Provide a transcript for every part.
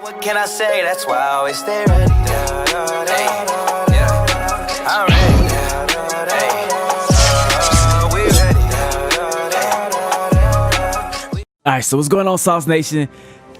What can I say? That's why I always stay ready. Hey, yeah, I'm ready. Hey, we ready. Alright, so what's going on, Sauce Nation?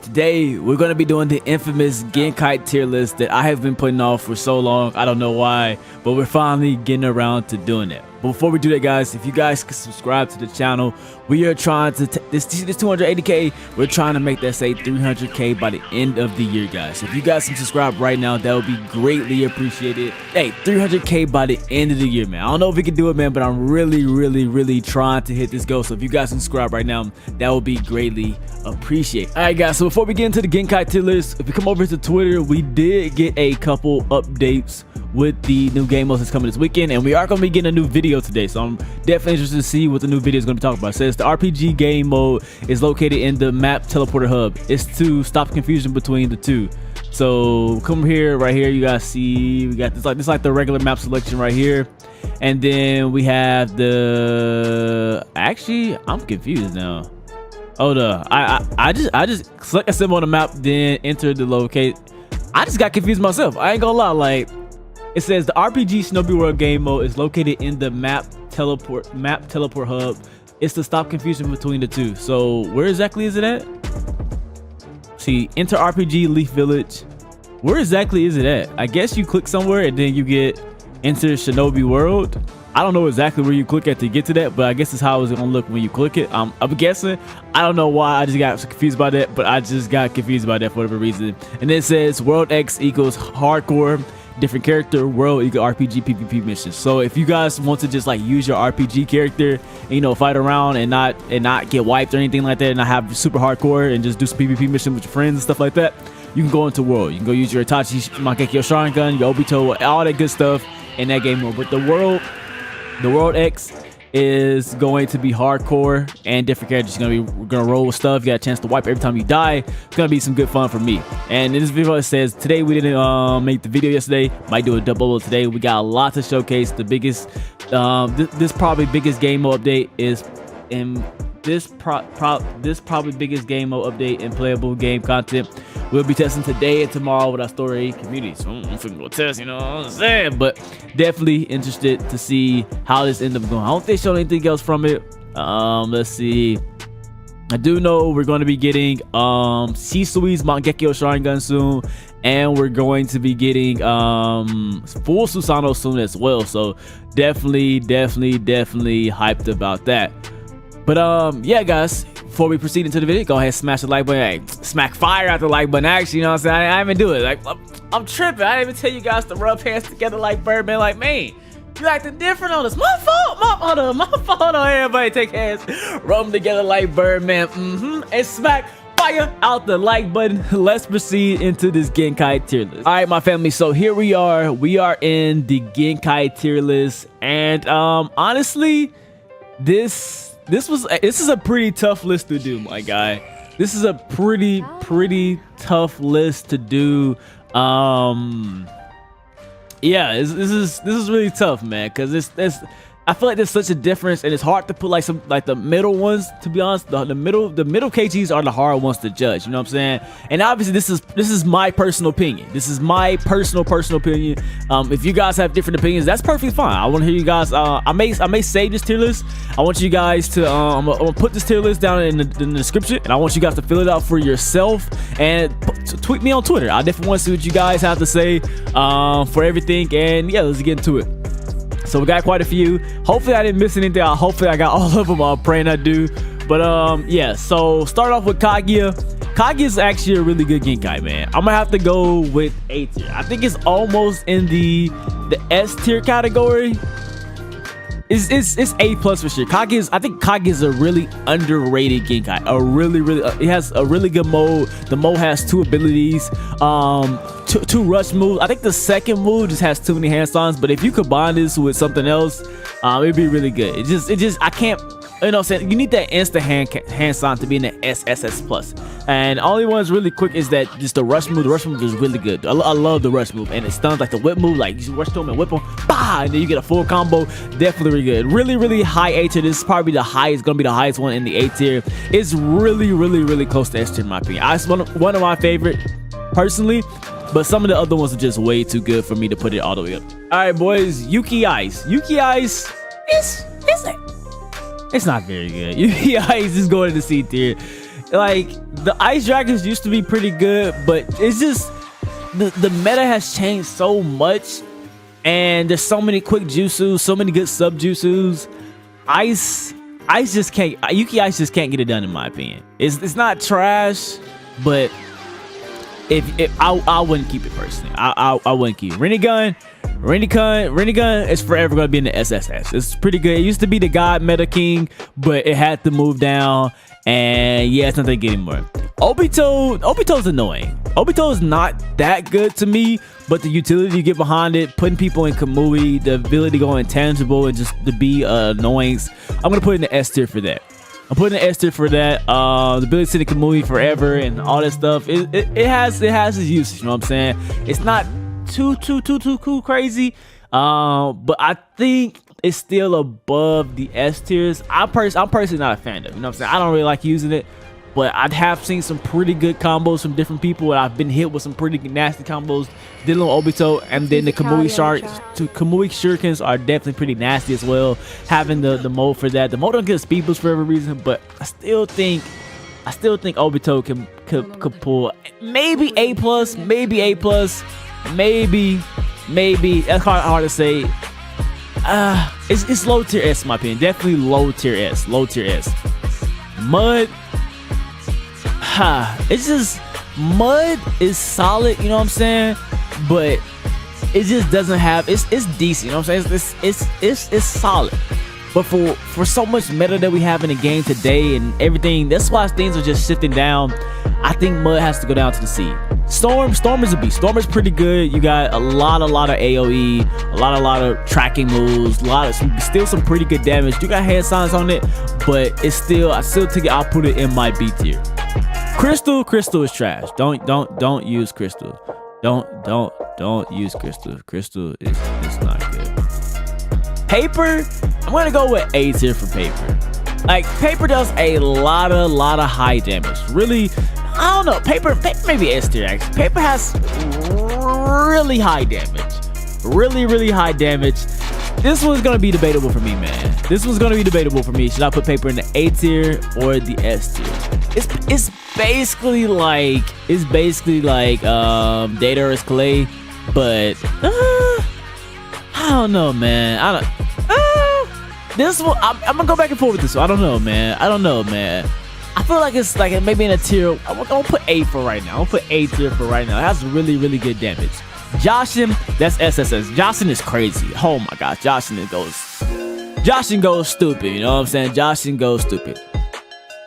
Today we're going to be doing the infamous Genkai tier list that I have been putting off for so long. I don't know why, but we're finally getting around to doing it. But before we do that, guys, if you guys could subscribe to the channel, we are trying to this 280k. We're trying to make that say 300k by the end of the year, guys. So if you guys can subscribe right now, that would be greatly appreciated. Hey, 300k by the end of the year, man. I don't know if we can do it, man, but I'm really trying to hit this goal. So if you guys can subscribe right now, that would be greatly appreciated. All right, guys, so before we get into the Genkai tier list, if you come over to Twitter, we did get a couple updates with the new game modes that's coming this weekend, and we are going to be getting a new video today, so I'm definitely interested to see what the new video is going to be talking about. It says the RPG game mode is located in the map teleporter hub. It's to stop confusion between the two. So come here, right here, you guys see we got this like the regular map selection right here, and then we have the I'm confused now. Hold up, I just select a symbol on the map, then enter the locate. I just got confused myself. I ain't gonna lie, like. It says the RPG Shinobi World game mode is located in the map teleport hub. It's to stop confusion between the two. So where exactly is it at? See, enter RPG Leaf Village. Where exactly is it at? I guess you click somewhere and then you get enter Shinobi World. I don't know exactly where you click at to get to that, but I guess it's how it's gonna look when you click it. I'm guessing. I don't know why I just got confused by that, but I just got confused by that for whatever reason. And then it says World X equals hardcore. Different character, world equal RPG PvP missions. So if you guys want to just like use your RPG character and, you know, fight around and not get wiped or anything like that, and not have super hardcore and just do some PvP mission with your friends and stuff like that, you can go into world. You can go use your Itachi Sharingan, your Obito, all that good stuff in that game mode. But the world X is going to be hardcore and different characters. We're gonna roll with stuff. You got a chance to wipe every time you die. It's gonna be some good fun for me. And in this video it says today we didn't make the video yesterday. Might do a double today. We got a lot to showcase. The biggest this probably biggest game mode update is in this probably biggest game mode update in playable game content. We'll be testing today and tomorrow with our story community. So I'm finna go test, you know what I'm saying? But definitely interested to see how this ends up going. I don't think they showed anything else from it. Let's see. I do know we're going to be getting Shisui's Mangekyo Sharingan soon, and we're going to be getting full Susanoo soon as well. So definitely hyped about that. But yeah, guys, before we proceed into the video, go ahead and smash the like button. Hey, smack fire out the like button. Actually, you know what I'm saying? I didn't even do it. Like, I'm tripping. I didn't even tell you guys to rub hands together like Birdman. Like, man, you acting different on us. My fault. My fault. Hold on, everybody take hands. Rub them together like Birdman. And smack fire out the like button. Let's proceed into this Genkai tier list. All right, my family. So here we are. We are in the Genkai tier list. And honestly, this is a pretty tough list to do, my guy. This is a pretty tough list to do. Yeah, this is really tough, man, because I feel like there's such a difference, and it's hard to put like the middle ones. To be honest, the middle KGs are the hard ones to judge. You know what I'm saying? And obviously, this is my personal opinion. This is my personal opinion. If you guys have different opinions, that's perfectly fine. I want to hear you guys. I may save this tier list. I want you guys to. I'm gonna put this tier list down in the description, and I want you guys to fill it out for yourself and tweet me on Twitter. I definitely want to see what you guys have to say for everything. And yeah, let's get into it. So we got quite a few. Hopefully I didn't miss anything. Hopefully I got all of them. I'm praying I do. But yeah, so start off with Kaguya. Kaguya is actually a really good Genkai, man. I'm gonna have to go with A tier. I think it's almost in the S tier category. It's A plus for sure. I think Kaguya is a really underrated Genkai. It has a really good mode. The mode has two abilities, two rush moves. I think the second move just has too many hand-ons, but if you combine this with something else, it'd be really good. It just I can't. You know what I'm saying? You need that instant hand sign to be in the SSS plus. And only one's really quick is that just the rush move. The rush move is really good. I love the rush move, and it stuns like the whip move. Like you rush to him and whip him, bah, and then you get a full combo. Definitely really good. Really high A tier. This is probably the highest. Gonna be the highest one in the A tier. It's really close to S tier in my opinion. It's one of my favorite. personally, but some of the other ones are just way too good for me to put it all the way up. All right, boys, Yuki Ice. Yuki Ice, it's not very good. Yuki Ice is going to C tier. Like, the Ice Dragons used to be pretty good, but it's just the meta has changed so much, and there's so many quick jutsus, so many good sub jutsus. Ice just can't. Yuki Ice just can't get it done, in my opinion. It's not trash, but if I wouldn't keep it personally. I wouldn't keep it. Rinnegan is forever gonna be in the SSS. It's pretty good. It used to be the God Meta King, but it had to move down, and yeah, it's not that good anymore. Obito's annoying. Obito is not that good to me, but the utility you get behind it, putting people in Kamui, the ability to go intangible and just to be annoyance, I'm gonna put it in the S tier for that. I'm putting an S tier for that. The ability to sit in Kamui forever and all that stuff. It has its usage. You know what I'm saying? It's not too cool crazy. But I think it's still above the S tiers. I'm personally not a fan of it. You know what I'm saying? I don't really like using it, but I have seen some pretty good combos from different people, and I've been hit with some pretty nasty combos dealing with Obito. And then the Kamui Shurikens are definitely pretty nasty as well. Having the mode for that, the mode don't get speed boost for every reason, but I still think Obito could pull maybe A+, maybe that's hard to say. It's low tier S in my opinion. Definitely low tier S. Mud, it's just, Mud is solid, you know what I'm saying, but it just doesn't have, it's decent, you know what I'm saying, it's solid, but for so much meta that we have in the game today and everything, that's why things are just shifting down. I think Mud has to go down to the C. Storm is a beast. Storm is pretty good. You got a lot of AoE, a lot of tracking moves, still some pretty good damage. You got hand signs on it, but I still take it. I'll put it in my B tier. Crystal is trash. Don't use Crystal. Don't use Crystal. Crystal is not good. Paper, I'm gonna go with A tier for Paper. Like, Paper does a lot of high damage. Really, I don't know. Paper maybe S tier actually. Paper has really high damage. Really high damage. This one's gonna be debatable for me, man. This one's gonna be debatable for me. Should I put Paper in the A tier or the S tier? It's basically like Data is Clay, but I don't know, man. This one, I'm gonna go back and forth with this one. I don't know, man. I feel like it's like maybe in a tier. I'm gonna put A for right now. I'm gonna put A tier for right now. It has really good damage. Jashin, that's SSS. Jashin is crazy. Oh my gosh, Jashin goes stupid. You know what I'm saying? Jashin goes stupid.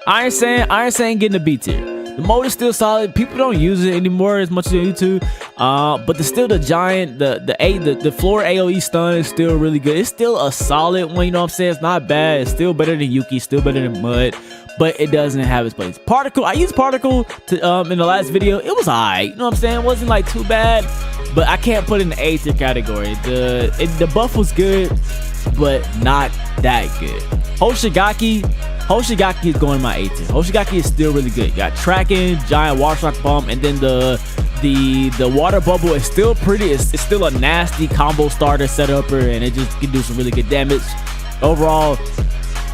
I ain't saying getting a B tier. The mode is still solid. People don't use it anymore as much as they used to. But the giant, the floor AoE stun is still really good. It's still a solid one, you know what I'm saying? It's not bad. It's still better than Yuki, still better than Mud, but it doesn't have its place. Particle, I used Particle to in the last video. It was alright, you know what I'm saying? It wasn't like too bad, but I can't put it in the A tier category. The buff was good, but not that good. Hoshigake is going in my A tier. Hoshigake is still really good. You got tracking, giant water shock pump, and then the water bubble is still pretty. It's still a nasty combo starter setupper, and it just can do some really good damage. Overall,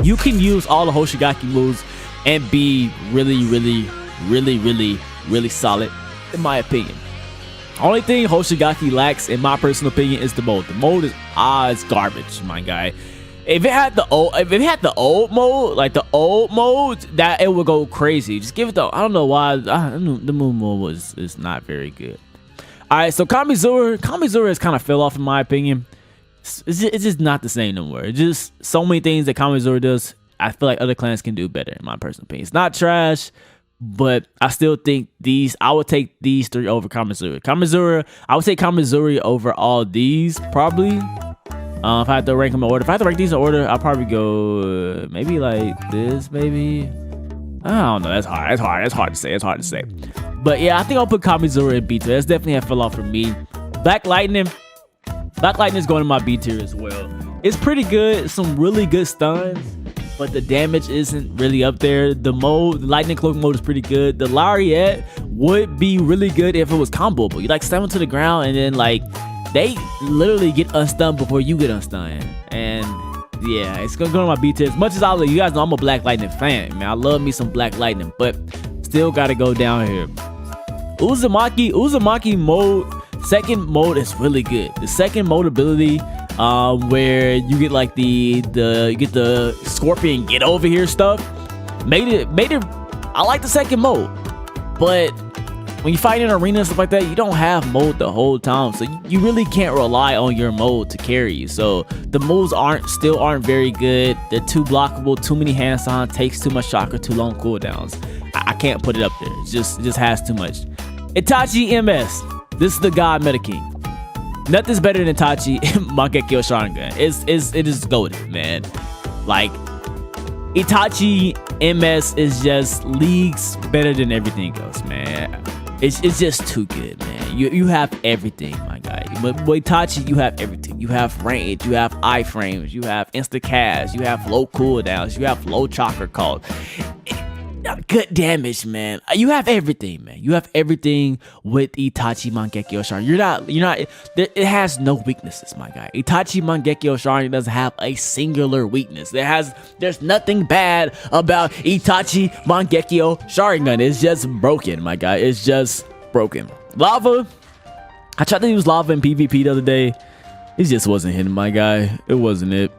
you can use all the Hoshigake moves and be really solid, in my opinion. Only thing Hoshigake lacks, in my personal opinion, is the mode. The mode is garbage, my guy. If it had the old mode, like the old mode, that it would go crazy. Just give it the, I don't know why, the moon mode is not very good. All right, so Kamizura has kind of fell off in my opinion. It's just not the same no more. It's just so many things that Kamizura does, I feel like other clans can do better, in my personal opinion. It's not trash, but I still think I would take these three over Kamizura. I would take Kamizura over all these, probably. If I had to rank them in order, if I had to rank these in order, I'll probably go maybe like this, maybe. I don't know. That's hard to say. But yeah, I think I'll put Kamizura in B tier. That's definitely a fell off for me. Black Lightning is going in my B tier as well. It's pretty good. Some really good stuns. but the damage isn't really up there. The lightning cloak mode is pretty good. The lariat would be really good if it was comboable. You like slam them to the ground and then like they literally get unstunned before you get unstunned. And yeah, it's gonna go to my B tier. As much as you guys know I'm a Black Lightning fan, man. I love me some Black Lightning, but still gotta go down here. Uzumaki mode, second mode is really good. The second mode ability, where you get like you get the scorpion get over here stuff, made it. I like the second mode, but when you fight in arena and stuff like that, you don't have mode the whole time, so you really can't rely on your mode to carry you. So the moves still aren't very good. They're too blockable, too many hands on, takes too much chakra, too long cooldowns. I can't put it up there. It just has too much. Itachi MS. This is the God Meta King. Nothing's better than Itachi Mangekyo Sharingan. It is goated, man. Like Itachi MS is just leagues better than everything else, man. It's just too good, man. You have everything, my guy. With Itachi, you have everything. You have range, you have iframes, you have insta cast, you have low cooldowns, you have low chakra call. Good damage, man. You have everything, man. You have everything with Itachi Mangekyo Sharingan. You're not. It has no weaknesses, my guy. Itachi Mangekyo Sharingan doesn't have a singular weakness. There's nothing bad about Itachi Mangekyo Sharingan. It's just broken, my guy. It's just broken. Lava. I tried to use lava in PvP the other day. It just wasn't hitting, my guy. It wasn't it.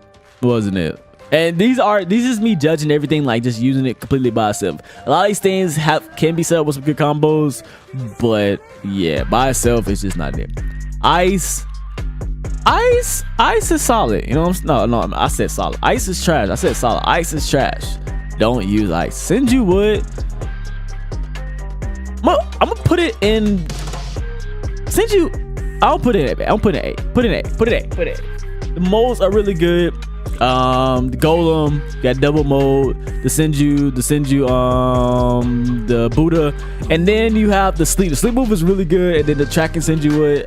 And these is me judging everything, like just using it completely by itself. A lot of these things can be set up with some good combos, but yeah, by itself it's just not there. Ice is solid. You know what I'm no, I said solid. Ice is trash. I said solid. Ice is trash. Don't use ice. Senju would. I'm gonna put it in Senju. I'll put it in. I'll put it in 8. Put it in 8. The modes are really good. The Golem got double mode, the Senju, the Buddha, and then you have the sleep. The sleep move is really good, and then the tracking Senju would.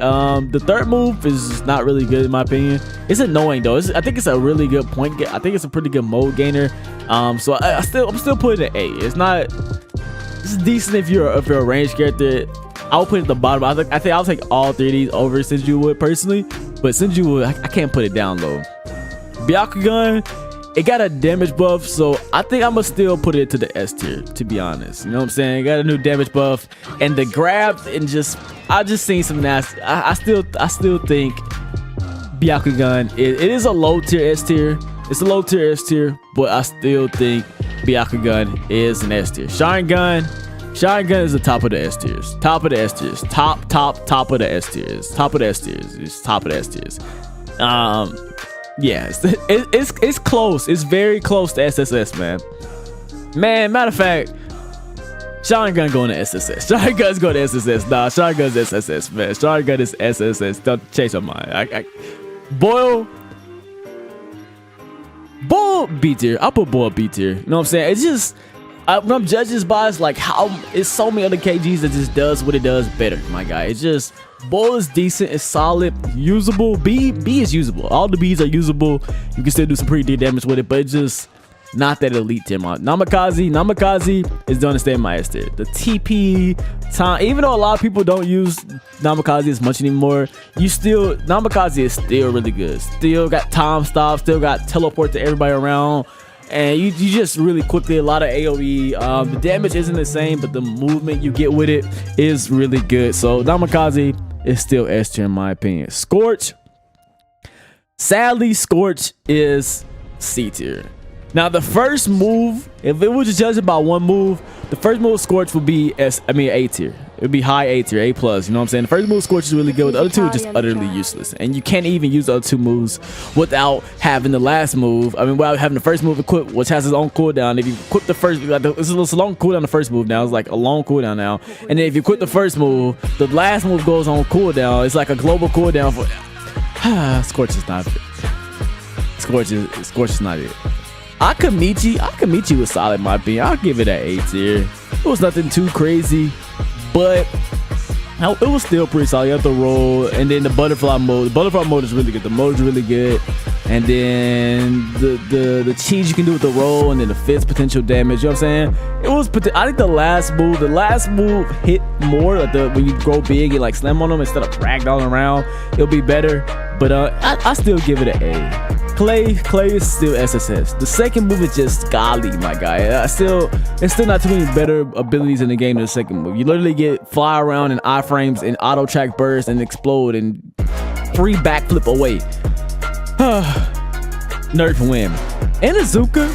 The third move is not really good in my opinion. It's annoying though. I think it's a really good point. I think it's a pretty good mode gainer. So I'm still putting it at 8. It's decent if you're a ranged character. I'll put it at the bottom. I think I'll take all 3 of these over Senju would personally, but Senju would I can't put it down low. Byakugan, it got a damage buff, so I think I'm gonna still put it to the S tier, to be honest. You know what I'm saying? It got a new damage buff, and the grabs, and I just seen some nasty. I still think Byakugan it is a low tier S tier. It's a low tier S tier, but I still think Byakugan is an S tier. Sharingan is the top of the S tiers. Top of the S tiers. Top of the S tiers. Top of the S tiers. It's top of the S tiers. Yeah, it's close. It's very close to SSS, man. Matter of fact, Sharingan going to SSS. Sharingan's going to SSS. Nah, Sharingan's SSS, man. Sharingan is SSS. Don't change your mind. Boil B tier. I'll put Boil B tier. You know what I'm saying? It's just when I'm judging this by, it's like how it's so many other KGs that just does what it does better, my guy. It's just Boil is decent, it's solid, usable. B is usable. All the B's are usable. You can still do some pretty deep damage with it, but it's just not that elite tier. Namikaze is gonna stay in my S tier. The TP time, even though a lot of people don't use Namikaze as much anymore, Namikaze is still really good. Still got time stop, still got teleport to everybody around. And you just really quickly, a lot of AoE. The damage isn't the same, but the movement you get with it is really good. So Namikaze is still S tier in my opinion. Scorch, sadly, Scorch is C tier. Now the first move, if it was just judged by one move, the first move of Scorch would be A tier. It would be high A tier, A+. You know what I'm saying? The first move of Scorch is really good. The other two are just utterly useless. And you can't even use the other 2 moves without having the last move. Without having the first move equipped, which has its own cooldown. If you equip the first, it's a long cooldown the first move now. It's like a long cooldown now. And then if you quit the first move, the last move goes on cooldown. It's like a global cooldown for Scorch is not it. Scorch is not it. Akamichi was solid in my opinion. I'll give it an A tier. It was nothing too crazy, but it was still pretty solid. You have to roll, and then the butterfly mode. The butterfly mode is really good. The mode is really good. and then the cheese you can do with the roll, and then the fist potential damage. You know what I'm saying? It was. I think the last move hit more like when you grow big and like slam on them instead of ragdolling around. It'll be better, but I still give it an A. Clay is still SSS. The second move is just golly, my guy. It's still not too many better abilities in the game than the second move. You literally get fly around in iframes and auto track burst and explode and free backflip away. Nerf win. Inuzuka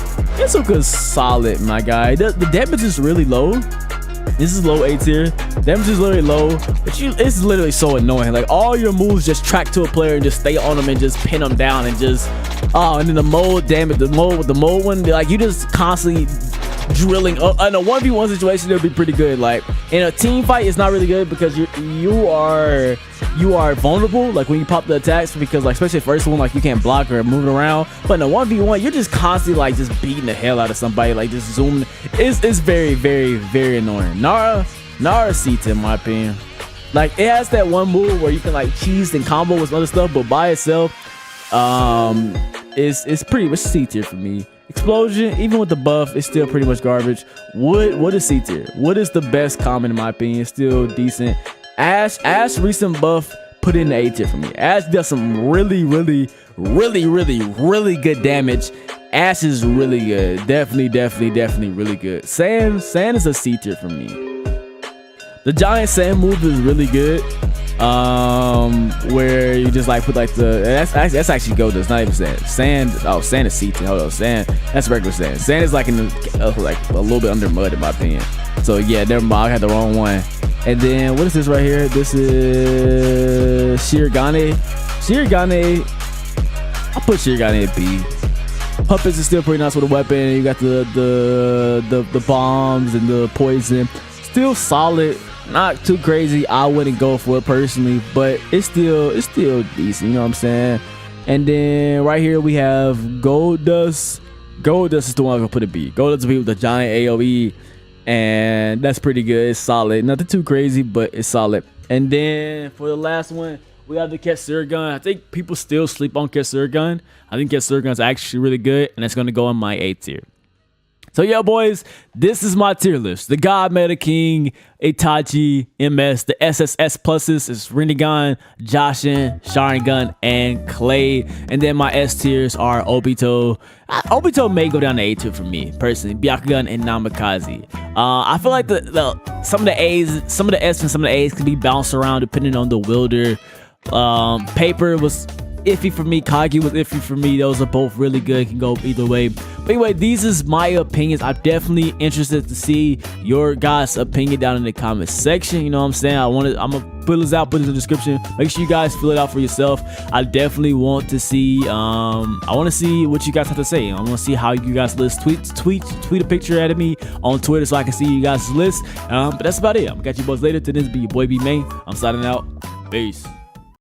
is solid, my guy. The damage is really low. This is low A tier. Damage is literally low, but it's literally so annoying. Like all your moves just track to a player and just stay on them and just pin them down and just and then the mold damage, the mold one, like you just constantly drilling. In a 1v1 situation, it'll be pretty good. Like in a team fight, it's not really good because you are vulnerable. Like when you pop the attacks, because like especially the first one, like you can't block or move around. But in a 1v1, you're just constantly like just beating the hell out of somebody, like just zooming. It's very, very, very annoying. Nara C tier in my opinion. Like it has that one move where you can like cheese and combo with other stuff, but by itself, it's pretty much C tier for me. Explosion, even with the buff, it's still pretty much garbage. What is C tier? What is the best common in my opinion? It's still decent. Ash recent buff put in the A tier for me. Ash does some really good damage. Ash is really good. Definitely really good. Sand is a C tier for me. The giant sand move is really good. Where you just like put like that's actually gold. It's not even sand. Sand is C tier. Hold on, sand. That's regular sand. Sand is like like a little bit under mud in my opinion. So yeah, never mind. I had the wrong one. And then what is this right here? This is Shirogane. I'll put Shirogane at B. Puppets is still pretty nice with a weapon. You got the bombs and the poison. Still solid. Not too crazy. I wouldn't go for it personally, but it's still decent. You know what I'm saying? And then right here we have Gold Dust. Gold Dust is the one I'm gonna put a B. Gold Dust will be with the giant AOE, and that's pretty good. It's solid. Nothing too crazy, but it's solid. And then for the last one, we have the Ketsuryugan. I think people still sleep on Ketsuryugan. I think Ketsuryugan is actually really good, and it's gonna go in my A tier. So yeah, boys, this is my tier list. The God Meta King, Itachi MS. The SSS pluses is Rinnegan, Jashin, Sharingan, and Clay. And then my S tiers are Obito. Obito may go down to A tier for me personally. Byakugan and Namikaze. I feel like some of the S and some of the A's can be bounced around depending on the wielder. Paper was iffy for me. Kaguya was iffy for me. Those are both really good. Can go either way. But anyway, these is my opinions. I'm definitely interested to see your guys' opinion down in the comment section. You know what I'm saying? I'm gonna put this out, put it in the description. Make sure you guys fill it out for yourself. I definitely want to see I want to see what you guys have to say. I want to see how you guys list. Tweet a picture at me on Twitter so I can see you guys' list. But that's about it. I'm gonna catch you boys later. To this be your boy iBeMaine. I'm signing out. Peace.